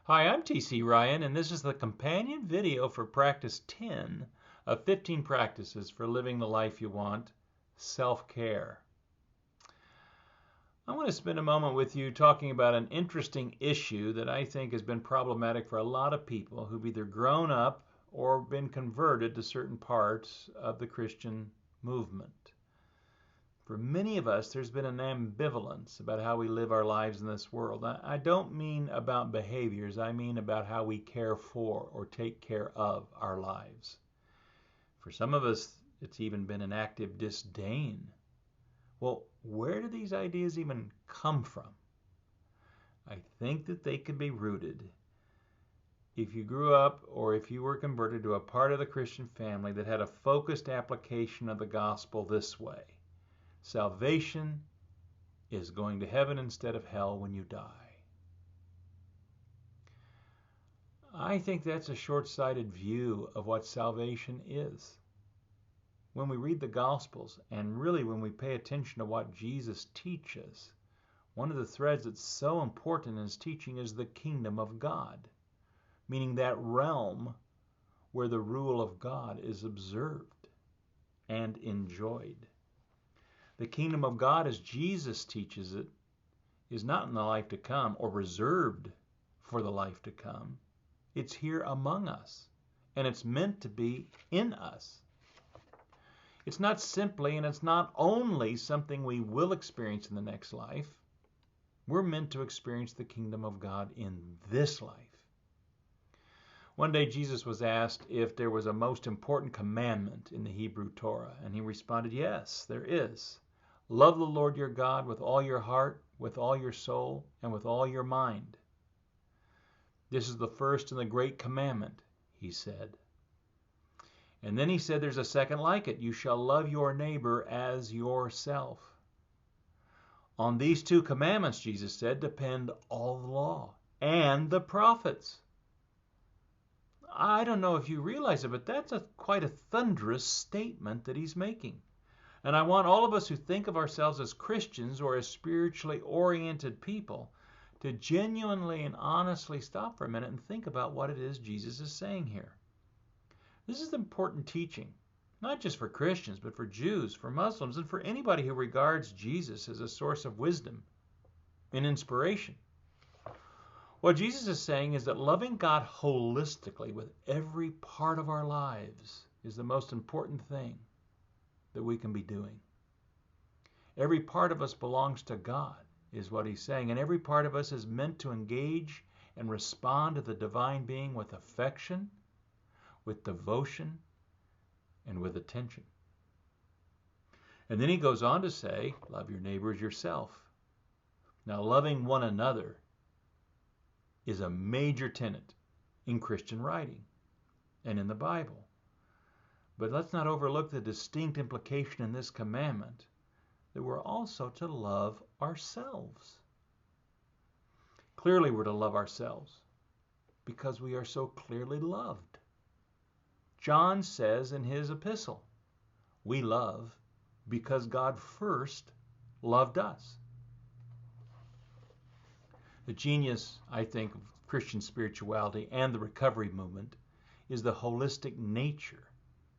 Hi, I'm TC Ryan, and this is the companion video for practice 10 of 15 practices for living the life you want, self-care. I want to spend a moment with you talking about an interesting issue that I think has been problematic for a lot of people who've either grown up or been converted to certain parts of the Christian movement. For many of us, there's been an ambivalence about how we live our lives in this world. I don't mean about behaviors, I mean about how we care for or take care of our lives. For some of us, it's even been an active disdain. Well, where do these ideas even come from? I think that they could be rooted if you grew up or if you were converted to a part of the Christian family that had a focused application of the gospel this way. Salvation is going to heaven instead of hell when you die. I think that's a short-sighted view of what salvation is. When we read the Gospels, and really when we pay attention to what Jesus teaches, one of the threads that's so important in his teaching is the kingdom of God, meaning that realm where the rule of God is observed and enjoyed. The kingdom of God, as Jesus teaches it, is not in the life to come or reserved for the life to come. It's here among us, and it's meant to be in us. It's not simply and it's not only something we will experience in the next life. We're meant to experience the kingdom of God in this life. One day Jesus was asked if there was a most important commandment in the Hebrew Torah, and he responded, yes, there is. Love the Lord your God with all your heart, with all your soul, and with all your mind. This is the first and the great commandment, he said. And then he said there's a second like it. You shall love your neighbor as yourself. On these two commandments, Jesus said, depend all the law and the prophets. I don't know if you realize it, but that's quite a thunderous statement that he's making. And I want all of us who think of ourselves as Christians or as spiritually oriented people to genuinely and honestly stop for a minute and think about what it is Jesus is saying here. This is important teaching, not just for Christians, but for Jews, for Muslims, and for anybody who regards Jesus as a source of wisdom and inspiration. What Jesus is saying is that loving God holistically with every part of our lives is the most important thing that we can be doing. Every part of us belongs to God, is what he's saying, and every part of us is meant to engage and respond to the divine being with affection, with devotion, and with attention. And then he goes on to say, love your neighbor as yourself. Now, loving one another is a major tenet in Christian writing and in the Bible. But let's not overlook the distinct implication in this commandment that we're also to love ourselves. Clearly, we're to love ourselves because we are so clearly loved. John says in his epistle, we love because God first loved us. The genius, I think, of Christian spirituality and the recovery movement is the holistic nature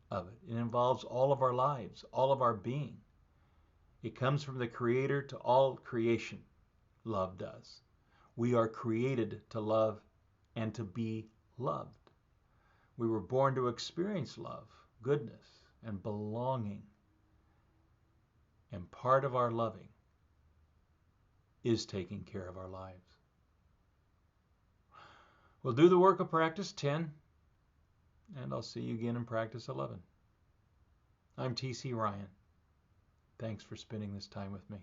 of it. It involves all of our lives, all of our being. It comes from the Creator to all creation loved us. We are created to love and to be loved. We were born to experience love, goodness, and belonging. And part of our loving is taking care of our lives. We'll do the work of practice 10, and I'll see you again in practice 11. I'm TC Ryan. Thanks for spending this time with me.